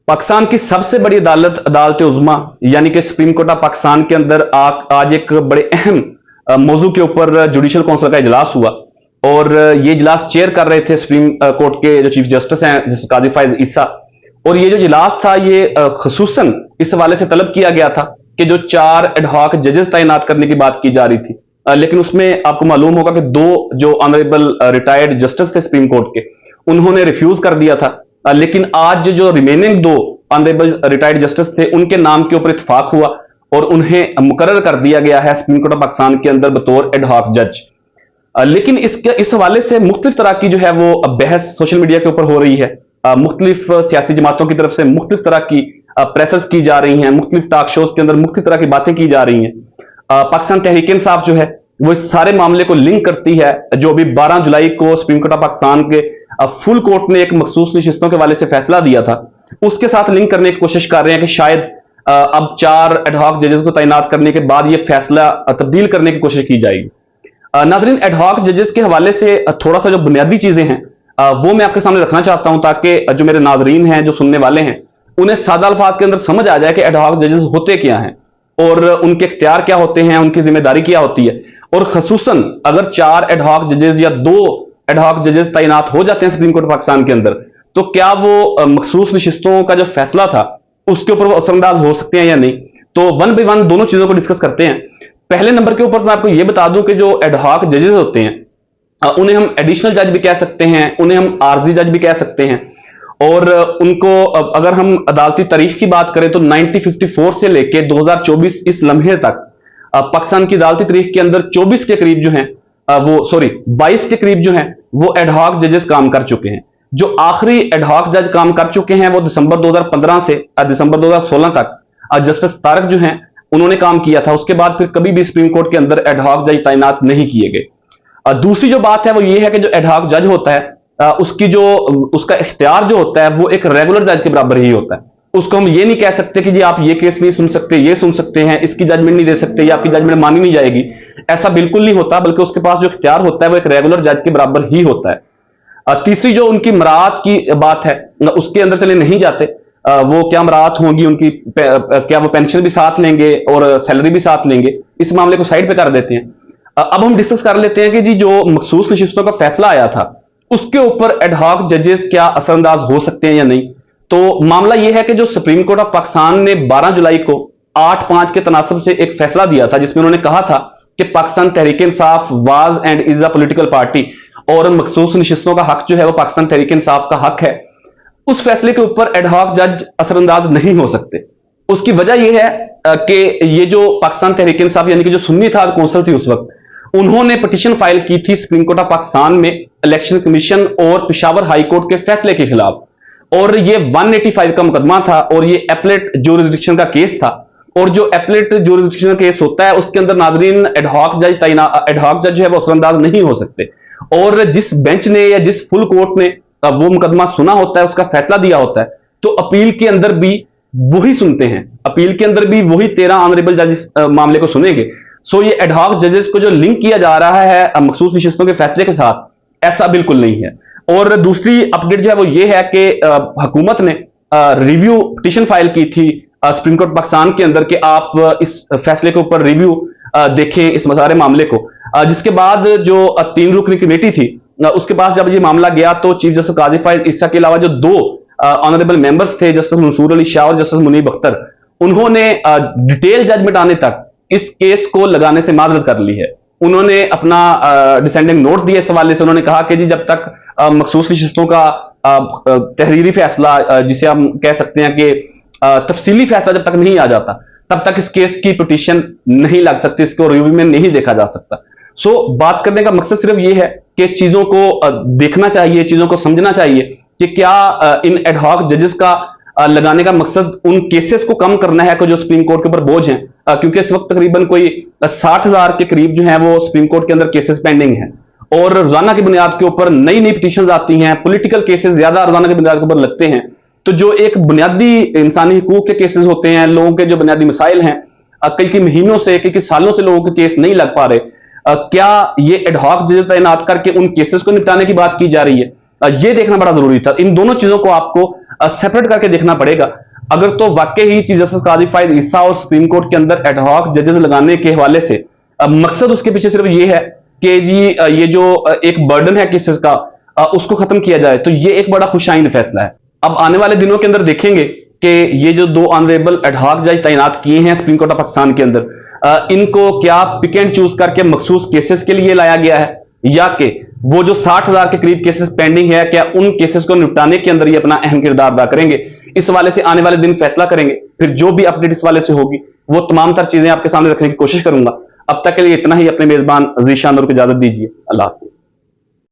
पाकिस्तान की सबसे बड़ी अदालत अदालत उज़्मा यानी कि सुप्रीम कोर्ट ऑफ पाकिस्तान के अंदर आज एक बड़े अहम मौजू के ऊपर जुडिशल काउंसिल का इजलास हुआ। और ये इजलास चेयर कर रहे थे सुप्रीम कोर्ट के जो चीफ जस्टिस हैं जस्टिस काजी फायज ईसा। और ये जो इजलास था ये खसूसन इस हवाले से तलब किया गया था कि जो 4 एडहॉक जजेस तैनात करने की बात की जा रही थी, लेकिन उसमें आपको मालूम होगा कि 2 जो ऑनरेबल रिटायर्ड जस्टिस थे सुप्रीम कोर्ट के, उन्होंने रिफ्यूज कर दिया था। लेकिन आज जो रिमेनिंग 2 ऑनरेबल रिटायर्ड जस्टिस थे उनके नाम के ऊपर इत्तेफाक हुआ और उन्हें मुकर्रर कर दिया गया है सुप्रीम कोर्ट ऑफ पाकिस्तान के अंदर बतौर एडहॉक जज। लेकिन इस हवाले से मुख्तलिफ तरह की जो है वो बहस सोशल मीडिया के ऊपर हो रही है। मुख्तलिफ सियासी जमातों की तरफ से मुख्तलिफ तरह की प्रेसेस की जा रही हैं, मुख्तलिफ टॉक शोज के अंदर मुख्तलिफ तरह की बातें की जा रही हैं। पाकिस्तान तहरीक इंसाफ जो है वो इस सारे मामले को लिंक करती है जो अभी 12 जुलाई को सुप्रीम कोर्ट ऑफ पाकिस्तान के फुल कोर्ट ने एक मखसूस नशिस्तों के हवाले से फैसला दिया था, उसके साथ लिंक करने की कोशिश कर रहे हैं कि शायद अब 4 एडहॉक जजेस को तैनात करने के बाद ये फैसला तब्दील करने की कोशिश की जाएगी। नाज़रीन, एडहॉक जजेस के हवाले से थोड़ा सा जो बुनियादी चीजें हैं वो मैं आपके सामने रखना चाहता हूं ताकि जो मेरे नाजरीन हैं जो सुनने वाले हैं उन्हें सादा अल्फाज के अंदर समझ आ जाए कि एडहॉक जजेस होते क्या हैं और उनके इख्तियार क्या होते हैं, उनकी जिम्मेदारी क्या होती है। और खसूसन अगर 4 एडहॉक जजेस या 2 एडहॉक जजेस तैनात हो जाते हैं सुप्रीम कोर्ट पाकिस्तान के अंदर, तो क्या वो मखसूस नशिस्तों का जो फैसला था उसके ऊपर वो असरअंदाज हो सकते हैं या नहीं। तो वन बाई वन दोनों चीजों को डिस्कस करते हैं। पहले नंबर के ऊपर मैं आपको यह बता दूं कि जो एडहॉक जजेस होते हैं उन्हें हम एडिशनल जज भी कह सकते हैं, उन्हें हम आर्जी जज भी कह सकते हैं। और उनको अगर हम अदालती तारीख की बात करें तो 1954 से लेके 2024 इस लम्हे तक पाकिस्तान की अदालती तारीख के अंदर 24 के करीब जो हैं वो सॉरी 22 के करीब जो हैं वो एडहॉक जजेस काम कर चुके हैं। जो आखिरी एडहॉक जज काम कर चुके हैं वो दिसंबर 2015 से दिसंबर 2016 तक जस्टिस तारक जो हैं उन्होंने काम किया था। उसके बाद फिर कभी भी सुप्रीम कोर्ट के अंदर एडहॉक जज तैनात नहीं किए गए। दूसरी जो बात है वो ये है कि जो एडहॉक जज होता है उसका इख्तियार जो होता है वो एक रेगुलर जज के बराबर ही होता है। उसको हम ये नहीं कह सकते कि जी आप ये केस नहीं सुन सकते, ये सुन सकते हैं, इसकी जजमेंट नहीं दे सकते या आपकी जजमेंट मानी नहीं जाएगी, ऐसा बिल्कुल नहीं होता, बल्कि उसके पास जो इख्तियार होता है वो एक रेगुलर जज के बराबर ही होता है। तीसरी जो उनकी मराहत की बात है उसके अंदर चले नहीं जाते। वो क्या मराहत होंगी उनकी, क्या वो पेंशन भी साथ लेंगे और सैलरी भी साथ लेंगे, इस मामले को साइड पे कर देते हैं। अब हम डिस्कस कर लेते हैं कि जी जो मखसूस नशिस्तों का फैसला आया था उसके ऊपर एडहॉक जजेस क्या असरअंदाज हो सकते हैं या नहीं। तो मामला यह है कि जो सुप्रीम कोर्ट ऑफ पाकिस्तान ने 12 जुलाई को 8-5 के तनासब से एक फैसला दिया था जिसमें उन्होंने कहा था कि Pakistan Tehreek Insaf was and is a political party और मखसूस नशिस्तों का हक जो है वो पाकिस्तान तहरीक इंसाफ का हक है। उस फैसले के ऊपर एडहॉक जज असरअंदाज नहीं हो सकते। उसकी वजह यह है कि ये जो पाकिस्तान तहरीक इंसाफ यानी कि जो सुन्नी था कौंसिल थी उस वक्त, उन्होंने पिटीशन फाइल की थी सुप्रीम कोर्ट ऑफ पाकिस्तान में इलेक्शन कमीशन और पेशावर हाई कोर्ट के फैसले के खिलाफ। और ये 185 का मुकदमा था और ये एपलेट ज्यूरिसडिक्शन का केस था। और जो एपलेट ज्यूरिसडिक्शन का केस होता है उसके अंदर नाजरीन एडहॉक जज जो है वो असरअंदाज नहीं हो सकते। और जिस बेंच ने या जिस फुल कोर्ट ने वो मुकदमा सुना होता है, उसका फैसला दिया होता है, तो अपील के अंदर भी वही सुनते हैं, अपील के अंदर भी वही 13 ऑनरेबल जज मामले को सुनेंगे। सो ये एडहॉक जजेस को जो लिंक किया जा रहा है मखसूस नशिस्तों के फैसले के साथ, ऐसा बिल्कुल नहीं है। और दूसरी अपडेट जो है वो ये है कि हुकूमत ने रिव्यू पिटीशन फाइल की थी सुप्रीम कोर्ट पाकिस्तान के अंदर कि आप इस फैसले के ऊपर रिव्यू देखें इस सारे मामले को। जिसके बाद जो 3 रुकनी कमेटी थी उसके पास जब ये मामला गया तो चीफ जस्टिस काजी फायज ईसा के अलावा जो 2 ऑनरेबल मेंबर्स थे जस्टिस मंसूर अली शाह और जस्टिस मुनीब अख्तर, उन्होंने डिटेल जजमेंट आने तक इस केस को लगाने से माजरत कर ली है। उन्होंने अपना डिसेंडिंग नोट दिया इस हवाले से। उन्होंने कहा कि जी जब तक मखसूस नशिस्तों का तहरीरी फैसला जिसे हम कह सकते हैं कि तफसीली फैसला जब तक नहीं आ जाता तब तक इस केस की पिटीशन नहीं लग सकती, इसको रिव्यू में नहीं देखा जा सकता। सो बात करने का मकसद सिर्फ ये है कि चीजों को देखना चाहिए, चीजों को समझना चाहिए कि क्या इन एडहॉक जजेस का लगाने का मकसद उन केसेस को कम करना है जो सुप्रीम कोर्ट के ऊपर बोझ हैं, क्योंकि इस वक्त तकरीबन कोई 60,000 के करीब जो है वो सुप्रीम कोर्ट के अंदर केसेस पेंडिंग हैं और रोजाना की बुनियाद के ऊपर नई नई पिटीशन आती हैं, पॉलिटिकल केसेस ज्यादा रोजाना की बुनियाद के ऊपर लगते हैं। तो जो एक बुनियादी इंसानी हुकूक के केसेस होते हैं, लोगों के जो बुनियादी मसाइल हैं, कई महीनों से कई सालों से लोगों के केस नहीं लग पा रहे, क्या ये एडहॉक जज तैनात करके उन केसेस को निपटाने की बात की जा रही है, ये देखना बड़ा जरूरी था। इन दोनों चीजों को आपको सेपरेट करके देखना पड़ेगा। अगर तो वाकई ही चीफ जस्टिस काजी फायद ईसा और सुप्रीम कोर्ट के अंदर एडहॉक जजेस लगाने के हवाले से मकसद उसके पीछे सिर्फ ये है कि जी ये जो एक बर्डन है केसेस का उसको खत्म किया जाए, तो ये एक बड़ा खुशाइन फैसला है। अब आने वाले दिनों के अंदर देखेंगे कि ये जो 2 ऑनरेबल एडहॉक जज तैनात किए हैं सुप्रीम कोर्ट ऑफ पाकिस्तान के अंदर, इनको क्या पिक एंड चूज करके मखसूस केसेस के लिए लाया गया है, या कि वो जो 60,000 के करीब केसेस पेंडिंग है, क्या उन केसेस को निपटाने के अंदर ये अपना अहम किरदार अदा करेंगे। इस वाले से आने वाले दिन फैसला करेंगे। फिर जो भी अपडेट इस वाले से होगी वो तमाम तर चीजें आपके सामने रखने की कोशिश करूंगा। अब तक के लिए इतना ही। अपने मेजबान जीशान को इजाजत दीजिए। अल्लाह हाफिज।